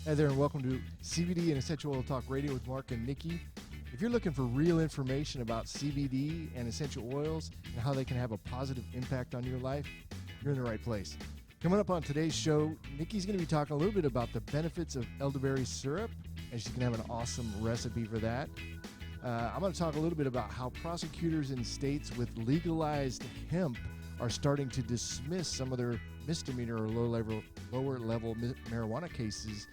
Hey there, and welcome to CBD and Essential Oil Talk Radio with Marc and Nikki. If you're looking for real information about CBD and essential oils and how they can have a positive impact on your life, you're in the right place. Coming up on today's show, Nikki's going to be talking a little bit about the benefits of elderberry syrup, and she's going to have an awesome recipe for that. I'm going to talk a little bit about how prosecutors in states with legalized hemp are starting to dismiss some of their misdemeanor or lower level marijuana cases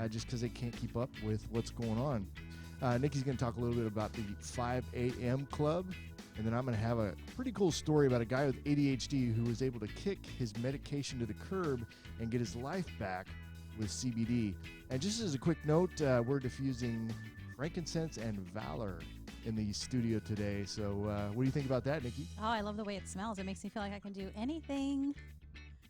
just because they can't keep up with what's going on. Nikki's going to talk a little bit about the 5 a.m. club, and then I'm going to have a pretty cool story about a guy with ADHD who was able to kick his medication to the curb and get his life back with CBD. And just as a quick note, we're diffusing frankincense and valor in the studio today. So what do you think about that, Nikki? Oh, I love the way it smells. It makes me feel like I can do anything.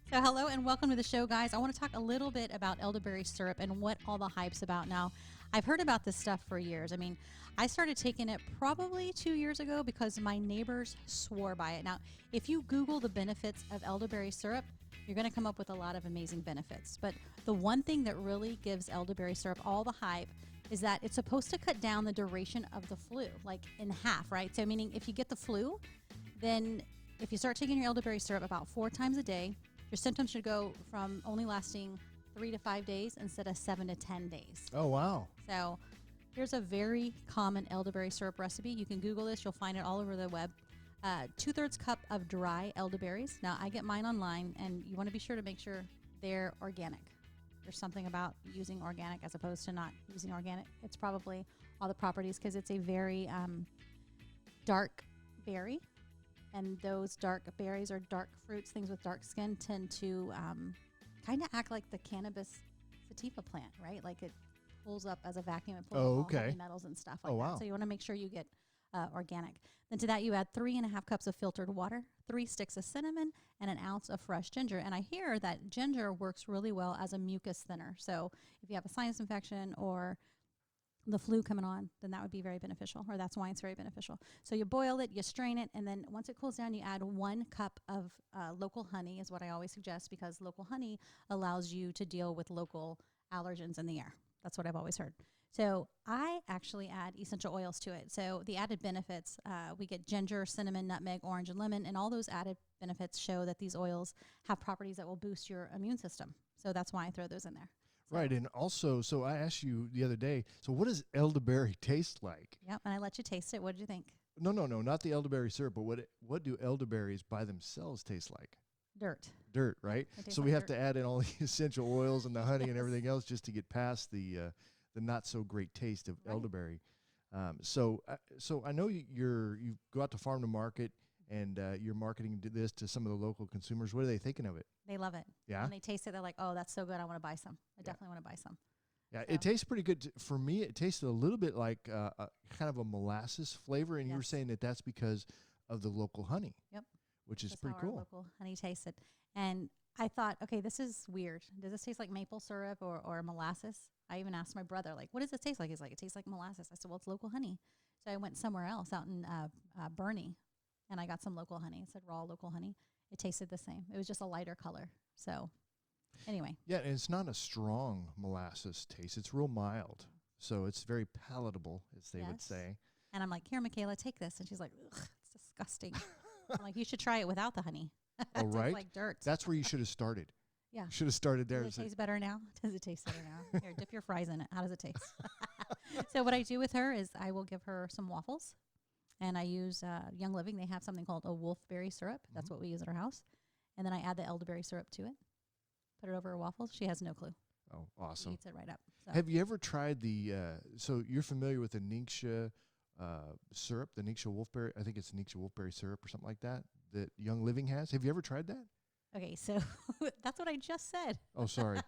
So hello and welcome to the show, guys. I want to talk a little bit about elderberry syrup and what all the hype's about now. I've heard about this stuff for years. I mean, I started taking it probably 2 years ago because my neighbors swore by it. Now, if you Google the benefits of elderberry syrup, you're going to come up with a lot of amazing benefits. But the one thing that really gives elderberry syrup all the hype is that it's supposed to cut down the duration of the flu, like in half, right? So meaning if you get the flu, then if you start taking your elderberry syrup about 4 times a day, your symptoms should go from only lasting 3 to 5 days instead of 7 to 10 days. Oh, wow. So here's a very common elderberry syrup recipe. You can Google this. You'll find it all over the web. 2/3 cup of dry elderberries. Now, I get mine online, and you want to be sure to make sure they're organic. There's something about using organic as opposed to not using organic. It's probably all the properties because it's a very dark berry. And those dark berries or dark fruits, things with dark skin, tend to kind of act like the cannabis sativa plant, right? Like it pulls up as a vacuum. It pulls up all heavy metals and stuff like that. So you want to make sure you get organic. Then to that, you add 3.5 cups of filtered water, 3 sticks of cinnamon, and an ounce of fresh ginger. And I hear that ginger works really well as a mucus thinner. So if you have a sinus infection or the flu coming on, then that would be very beneficial, or that's why it's very beneficial. So you boil it, you strain it, and then once it cools down, you add 1 cup of local honey is what I always suggest, because local honey allows you to deal with local allergens in the air. That's what I've always heard. So I actually add essential oils to it. So the added benefits, we get ginger, cinnamon, nutmeg, orange, and lemon, and all those added benefits show that these oils have properties that will boost your immune system. So that's why I throw those in there. So. Right, and also, so I asked you the other day, so what does elderberry taste like? Yep, and I let you taste it. What did you think? No, not the elderberry syrup, but what do elderberries by themselves taste like? Dirt, right? So we have to add in all the essential oils and the honey and everything else just to get past the not so great taste of elderberry. So I know you go out to farm to market and you're marketing this to some of the local consumers. What are they thinking of it? They love it. Yeah. When they taste it, they're like, "Oh, that's so good! I want to buy some. I definitely want to buy some." Yeah, so. It tastes pretty good. For me, it tasted a little bit like kind of a molasses flavor, and you were saying that that's because of the local honey. Yep. Which is that's pretty how cool. Our local honey tasted, and I thought, okay, this is weird. Does this taste like maple syrup or molasses? I even asked my brother, like, what does it taste like? He's like, it tastes like molasses. I said, well, it's local honey. So I went somewhere else out in Bernie, and I got some local honey. It said raw local honey. It tasted the same. It was just a lighter color. So anyway. Yeah, and it's not a strong molasses taste. It's real mild. So it's very palatable, as they would say. And I'm like, here, Michaela, take this. And she's like, ugh, it's disgusting. I'm like, you should try it without the honey. Oh, right? Like dirt. That's where you should have started. Yeah. You should have started there. Does it taste better now? Does it taste better now? Here, dip your fries in it. How does it taste? So what I do with her is I will give her some waffles. And I use Young Living. They have something called a wolfberry syrup. That's what we use at our house. And then I add the elderberry syrup to it. Put it over her waffles. She has no clue. Oh, awesome. She eats it right up. So. Have you ever tried so you're familiar with the Ningxia syrup, the Ningxia wolfberry? I think it's Ningxia wolfberry syrup or something like that Young Living has. Have you ever tried that? Okay, so that's what I just said. Oh, sorry.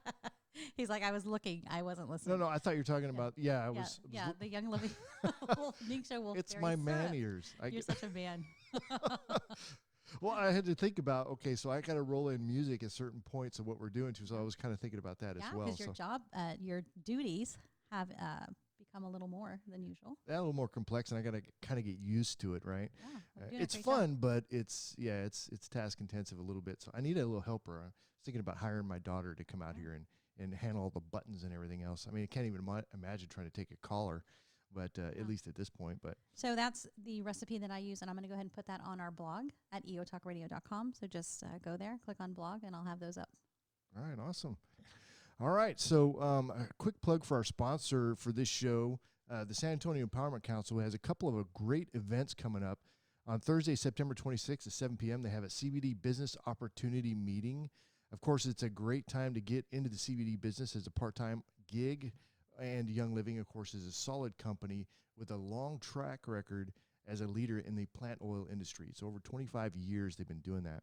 He's like, I was looking. I wasn't listening. No, I thought you were talking about, the Young Living Ningxia wolfberry It's my man syrup. ears. You're such a man. Well, I had to think about, okay, so I got to roll in music at certain points of what we're doing too. So I was kind of thinking about that as well. Because your job, your duties have become a little more than usual. Yeah, a little more complex, and I got to kind of get used to it, right? Yeah, it's fun, but it's task intensive a little bit. So I need a little helper. I was thinking about hiring my daughter to come out here and and handle all the buttons and everything else. I mean, I can't even imagine trying to take a collar, but at least at this point. But so that's the recipe that I use, and I'm going to go ahead and put that on our blog at eotalkradio.com. So just go there, click on blog, and I'll have those up. All right, awesome. All right, so a quick plug for our sponsor for this show. The San Antonio Empowerment Council has a couple of great events coming up. On Thursday, September 26th at 7 p.m., they have a CBD Business Opportunity Meeting. Of course, it's a great time to get into the CBD business as a part-time gig, and Young Living, of course, is a solid company with a long track record as a leader in the plant oil industry. So over 25 years they've been doing that.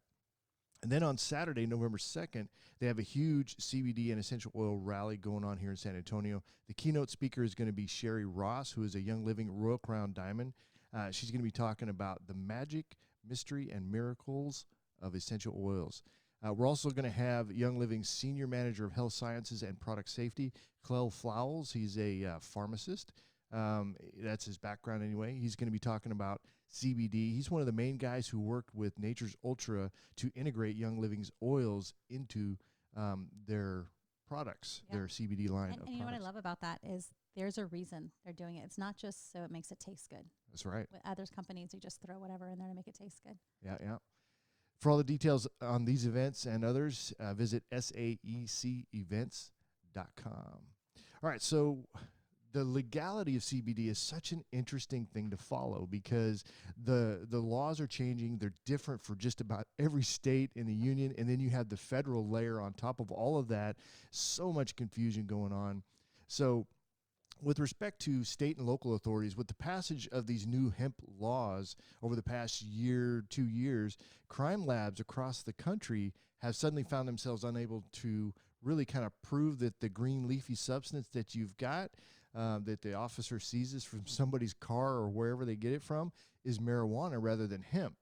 And then on Saturday, November 2nd, they have a huge CBD and essential oil rally going on here in San Antonio. The keynote speaker is going to be Sherry Ross, who is a Young Living Royal Crown Diamond. She's going to be talking about the magic, mystery, and miracles of essential oils. We're also going to have Young Living's Senior Manager of Health Sciences and Product Safety, Clell Flowels. He's a pharmacist. That's his background anyway. He's going to be talking about CBD. He's one of the main guys who worked with Nature's Ultra to integrate Young Living's oils into their products, their CBD line of products. And you know what I love about that is there's a reason they're doing it. It's not just so it makes it taste good. That's right. With other companies, you just throw whatever in there to make it taste good. Yeah. For all the details on these events and others, visit saecevents.com. All right, so the legality of CBD is such an interesting thing to follow because the laws are changing. They're different for just about every state in the union, and then you have the federal layer on top of all of that. So much confusion going on. So with respect to state and local authorities, with the passage of these new hemp laws over the past year, 2 years, crime labs across the country have suddenly found themselves unable to really kind of prove that the green leafy substance that you've got, that the officer seizes from somebody's car or wherever they get it from, is marijuana rather than hemp.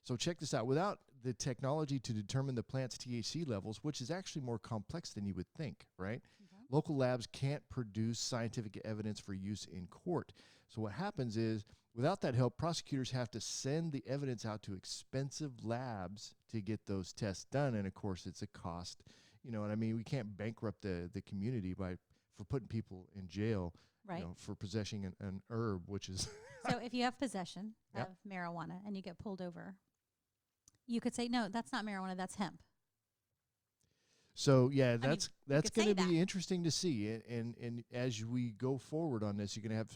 So check this out. Without the technology to determine the plant's THC levels, which is actually more complex than you would think, right? Local labs can't produce scientific evidence for use in court. So what happens is, without that help, prosecutors have to send the evidence out to expensive labs to get those tests done. And of course, it's a cost. You know what I mean? We can't bankrupt the community for putting people in jail, for possessing an herb, which is. So if you have possession of marijuana and you get pulled over, you could say, no, that's not marijuana, that's hemp. So that's going to be interesting to see, and as we go forward on this, you're going to have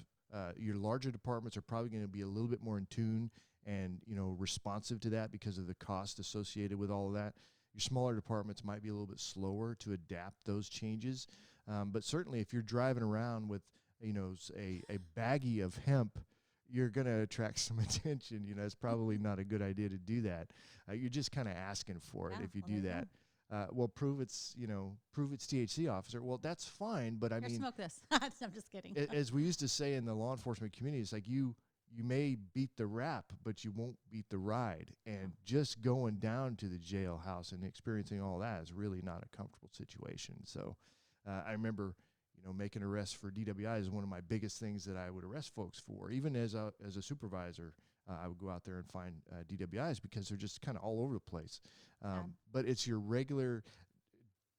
your larger departments are probably going to be a little bit more in tune and responsive to that because of the cost associated with all of that. Your smaller departments might be a little bit slower to adapt those changes, but certainly if you're driving around with a baggie of hemp, you're going to attract some attention. It's probably not a good idea to do that. You're just kind of asking for it if you do that. Prove it's THC, officer. Well, that's fine, but I mean, smoke this. I'm just kidding. As we used to say in the law enforcement community, it's like you may beat the rap, but you won't beat the ride. And just going down to the jailhouse and experiencing all that is really not a comfortable situation. So I remember, making arrests for DWI is one of my biggest things that I would arrest folks for. Even as a supervisor, I would go out there and find DWIs because they're just kind of all over the place. But it's your regular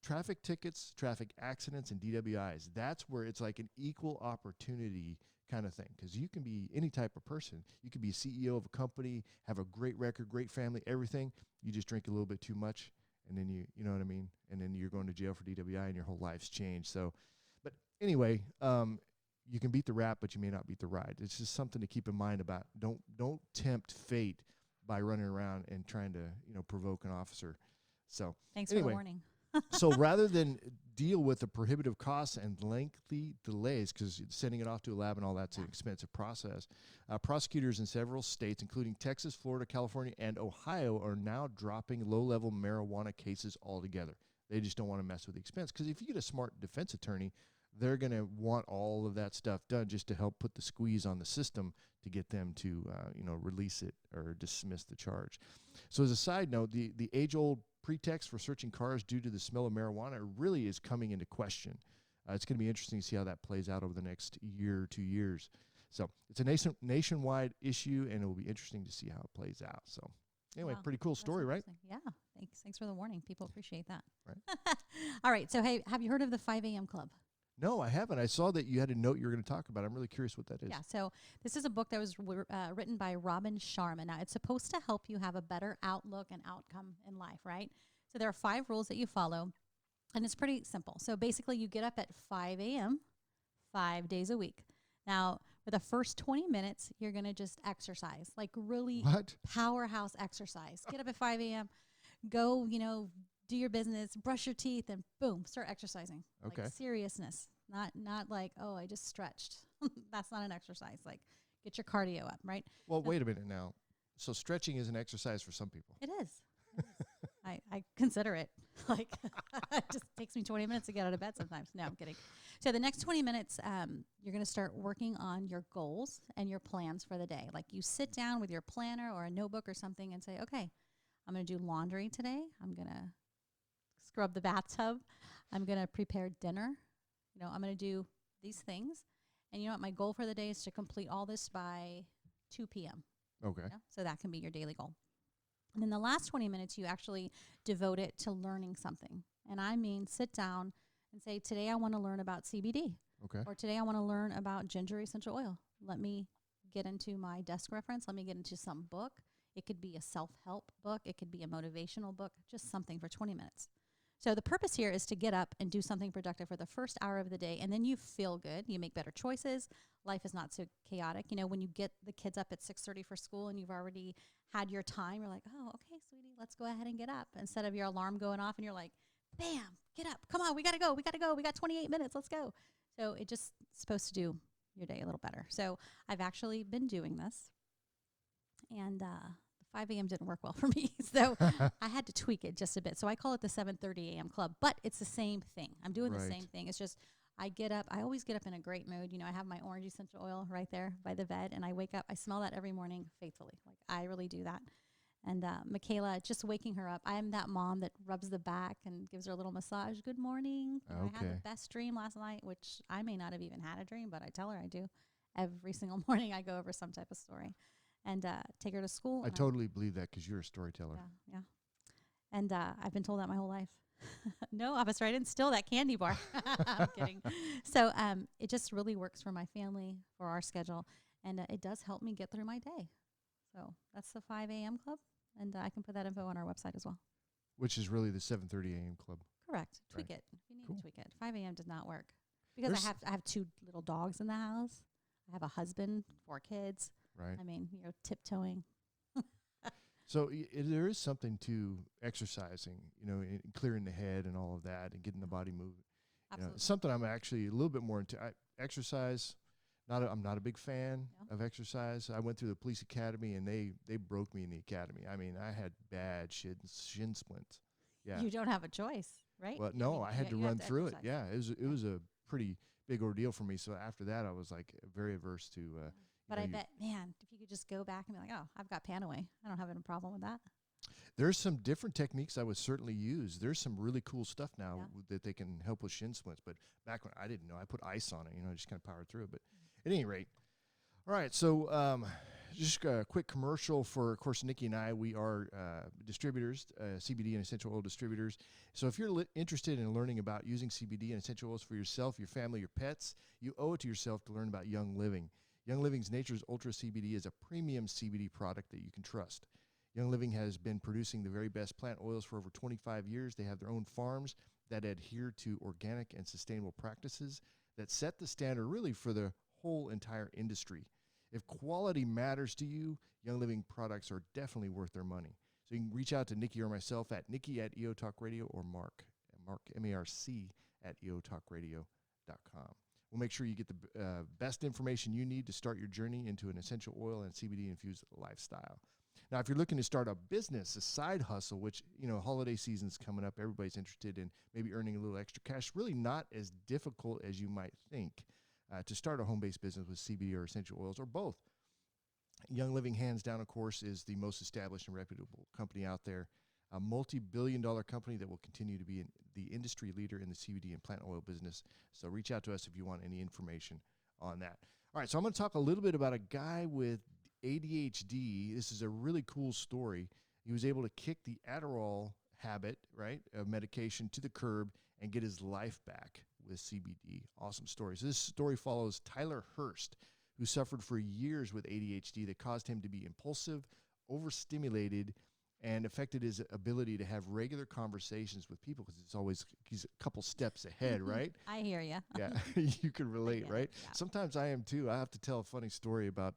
traffic tickets, traffic accidents, and DWIs. That's where it's like an equal opportunity kind of thing, because you can be any type of person. You could be a CEO of a company, have a great record, great family, everything. You just drink a little bit too much, and then you know what I mean? And then you're going to jail for DWI, and your whole life's changed. So, but anyway, you can beat the rap, but you may not beat the ride. It's just something to keep in mind about. Don't tempt fate by running around and trying to provoke an officer. So thanks for the warning. So rather than deal with the prohibitive costs and lengthy delays, because sending it off to a lab and all that's an expensive process, prosecutors in several states, including Texas, Florida, California, and Ohio, are now dropping low-level marijuana cases altogether. They just don't want to mess with the expense, because if you get a smart defense attorney, they're going to want all of that stuff done just to help put the squeeze on the system to get them to, release it or dismiss the charge. So as a side note, the age-old pretext for searching cars due to the smell of marijuana really is coming into question. It's going to be interesting to see how that plays out over the next year or 2 years. So it's a nationwide issue, and it will be interesting to see how it plays out. So Anyway, Wow, pretty cool that's story, right? interesting. Yeah, thanks for the warning. People appreciate that. Right. All right, so hey, have you heard of the 5 a.m. Club? No, I haven't. I saw that you had a note you were going to talk about. I'm really curious what that is. Yeah, so this is a book that was written by Robin Sharma. Now, it's supposed to help you have a better outlook and outcome in life, right? So there are 5 rules that you follow, and it's pretty simple. So basically, you get up at 5 a.m. 5 days a week. Now, for the first 20 minutes, you're going to just exercise, like really What? powerhouse exercise. Get up at 5 a.m., go, do your business, brush your teeth, and boom, start exercising. Okay. Like seriousness, not like, oh, I just stretched. That's not an exercise. Like get your cardio up, right? Well, wait a minute now. So stretching is an exercise for some people. It is. I consider it. Like it just takes me 20 minutes to get out of bed sometimes. No, I'm kidding. So the next 20 minutes, you're going to start working on your goals and your plans for the day. Like you sit down with your planner or a notebook or something and say, okay, I'm going to do laundry today. I'm going to scrub the bathtub. I'm going to prepare dinner. I'm going to do these things. And you know what? My goal for the day is to complete all this by 2 p.m. Okay. So that can be your daily goal. And then the last 20 minutes, you actually devote it to learning something. And I mean, sit down and say, today I want to learn about CBD. Okay. Or today I want to learn about ginger essential oil. Let me get into my desk reference. Let me get into some book. It could be a self-help book. It could be a motivational book, just something for 20 minutes. So the purpose here is to get up and do something productive for the first hour of the day, and then you feel good. You make better choices. Life is not so chaotic. When you get the kids up at 6:30 for school and you've already had your time, you're like, oh, okay, sweetie, let's go ahead and get up. Instead of your alarm going off and you're like, bam, get up. Come on, we got to go. We got 28 minutes. Let's go. So it just supposed to do your day a little better. So I've actually been doing this, and 5 a.m. didn't work well for me, so I had to tweak it just a bit. So I call it the 7:30 a.m. club, but it's the same thing. I'm doing the same thing. It's just I get up. I always get up in a great mood. I have my orange essential oil right there by the bed, and I wake up. I smell that every morning faithfully. Like I really do that. And Michaela, just waking her up. I am that mom that rubs the back and gives her a little massage. Good morning. I had the best dream last night, which I may not have even had a dream, but I tell her I do. Every single morning I go over some type of story. And take her to school. I totally believe that because you're a storyteller. Yeah. And I've been told that my whole life. No, officer, I didn't steal that candy bar. I'm kidding. So it just really works for my family, for our schedule, and it does help me get through my day. So that's the 5 a.m. club, and I can put that info on our website as well. Which is really the 7:30 a.m. club. Correct. Tweak it. If you need to tweak it. 5 a.m. does not work because I have 2 little dogs in the house. I have a husband, 4 kids. Right. I mean, tiptoeing. So there is something to exercising, clearing the head and all of that and getting the body moving. Absolutely. Something I'm actually a little bit more into. Exercise, I'm not a big fan of exercise. I went through the police academy and they broke me in the academy. I mean, I had bad shin splints. Yeah. You don't have a choice, right? Well, no, I had to run through it. Yeah, it was a pretty big ordeal for me. So after that, I was like very averse to. But I bet, man, if you could just go back and be like, oh, I've got Panaway. I don't have any problem with that. There's some different techniques I would certainly use. There's some really cool stuff now that they can help with shin splints. But back when I didn't know, I put ice on it, just kind of powered through it. But at any rate, all right. So just a quick commercial for, of course, Nikki and I. We are distributors, CBD and essential oil distributors. So if you're interested in learning about using CBD and essential oils for yourself, your family, your pets, you owe it to yourself to learn about Young Living. Young Living's Nature's Ultra CBD is a premium CBD product that you can trust. Young Living has been producing the very best plant oils for over 25 years. They have their own farms that adhere to organic and sustainable practices that set the standard really for the whole entire industry. If quality matters to you, Young Living products are definitely worth their money. So you can reach out to Nikki or myself at Nikki@EOTalkRadio or Marc, M-A-R-C @EOTalkRadio.com. We'll make sure you get the best information you need to start your journey into an essential oil and CBD-infused lifestyle. Now, if you're looking to start a business, a side hustle, which, holiday season's coming up, everybody's interested in maybe earning a little extra cash, really not as difficult as you might think to start a home-based business with CBD or essential oils or both. Young Living, hands down, of course, is the most established and reputable company out there, a multi-billion-dollar company that will continue to be the industry leader in the CBD and plant oil business. So reach out to us if you want any information on that. All right, so I'm going to talk a little bit about a guy with ADHD. This is a really cool story. He was able to kick the Adderall habit, right, of medication to the curb and get his life back with CBD. Awesome story. So this story follows Tyler Hurst, who suffered for years with ADHD that caused him to be impulsive, overstimulated, and affected his ability to have regular conversations with people because he's a couple steps ahead, right? I hear you. Yeah, you can relate, right? Yeah. Sometimes I am too. I have to tell a funny story about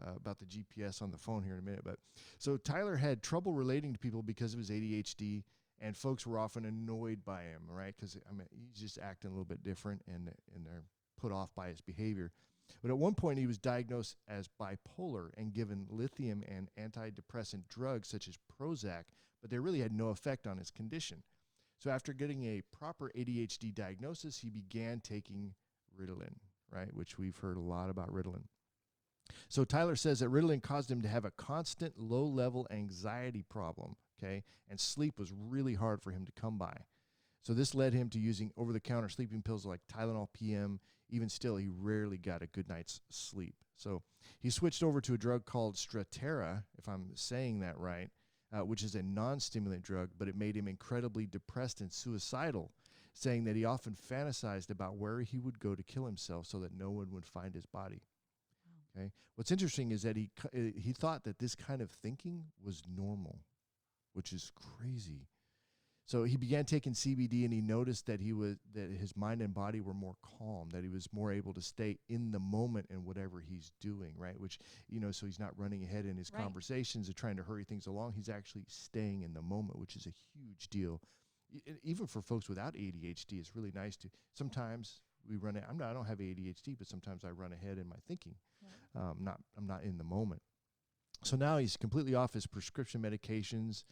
the GPS on the phone here in a minute. But so Tyler had trouble relating to people because of his ADHD, and folks were often annoyed by him, right? Because he's just acting a little bit different, and they're put off by his behavior. But at one point, he was diagnosed as bipolar and given lithium and antidepressant drugs such as Prozac, but they really had no effect on his condition. So after getting a proper ADHD diagnosis, he began taking Ritalin, right, which we've heard a lot about Ritalin. So Tyler says that Ritalin caused him to have a constant low-level anxiety problem, okay, and sleep was really hard for him to come by. So this led him to using over-the-counter sleeping pills like Tylenol PM. Even still, he rarely got a good night's sleep. So he switched over to a drug called Strattera, if I'm saying that right, which is a non-stimulant drug, but it made him incredibly depressed and suicidal, saying that he often fantasized about where he would go to kill himself so that no one would find his body. Okay. What's interesting is that he thought that this kind of thinking was normal, which is crazy. So he began taking CBD, and he noticed that his mind and body were more calm, that he was more able to stay in the moment in whatever he's doing, right? Which, so he's not running ahead in his conversations or trying to hurry things along. He's actually staying in the moment, which is a huge deal. Even for folks without ADHD, it's really nice to, sometimes we run it. I don't have ADHD, but sometimes I run ahead in my thinking. Yeah. I'm not in the moment. So now he's completely off his prescription medications,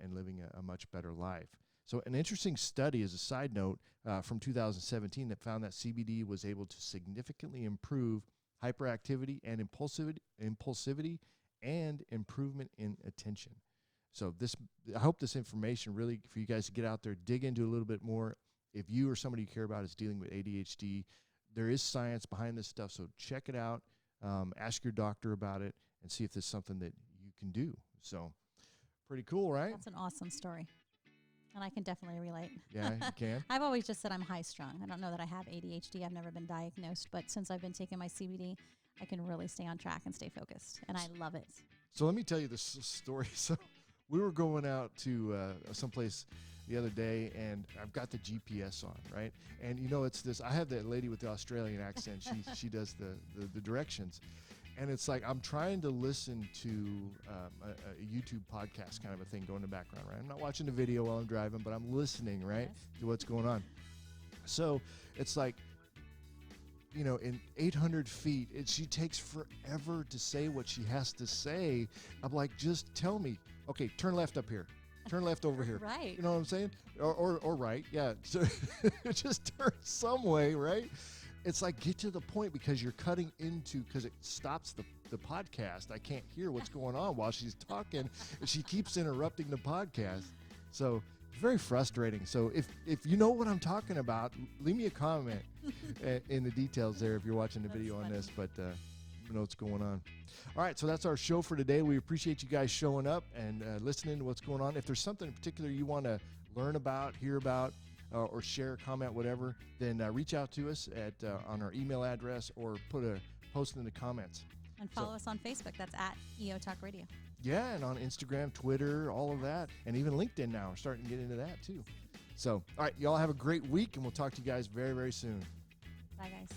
and living a much better life. So an interesting study, as a side note, from 2017 that found that CBD was able to significantly improve hyperactivity and impulsivity and improvement in attention. So I hope this information really, for you guys to get out there, dig into a little bit more. If you or somebody you care about is dealing with ADHD, there is science behind this stuff, so check it out. Ask your doctor about it and see if there's something that you can do. So pretty cool, right? That's an awesome story. And I can definitely relate. Yeah, you can? I've always just said I'm high strung. I don't know that I have ADHD. I've never been diagnosed. But since I've been taking my CBD, I can really stay on track and stay focused. And I love it. So let me tell you this story. So we were going out to someplace the other day, and I've got the GPS on, right? And it's this, I have that lady with the Australian accent. She does the directions. And it's like I'm trying to listen to a YouTube podcast kind of a thing going in the background, right? I'm not watching the video while I'm driving, but I'm listening, right, to what's going on. So it's like, in 800 feet, she takes forever to say what she has to say. I'm like, just tell me, okay, turn left up here. Turn left over here. Right. You know what I'm saying? Or right, yeah. So just turn some way, right? It's like, get to the point, because you're cutting into, because it stops the podcast. I can't hear what's going on while she's talking, and she keeps interrupting the podcast. So it's very frustrating. So if you know what I'm talking about, leave me a comment in the details there if you're watching the video on this, but you know what's going on. All right, so that's our show for today. We appreciate you guys showing up and listening to what's going on. If there's something in particular you want to learn about, hear about, or share, comment, whatever, then reach out to us at on our email address, or put a post in the comments. And follow us on Facebook. That's at EO Talk Radio. Yeah, and on Instagram, Twitter, all of that, and even LinkedIn now. We're starting to get into that too. So, all right, y'all have a great week, and we'll talk to you guys very, very soon. Bye, guys.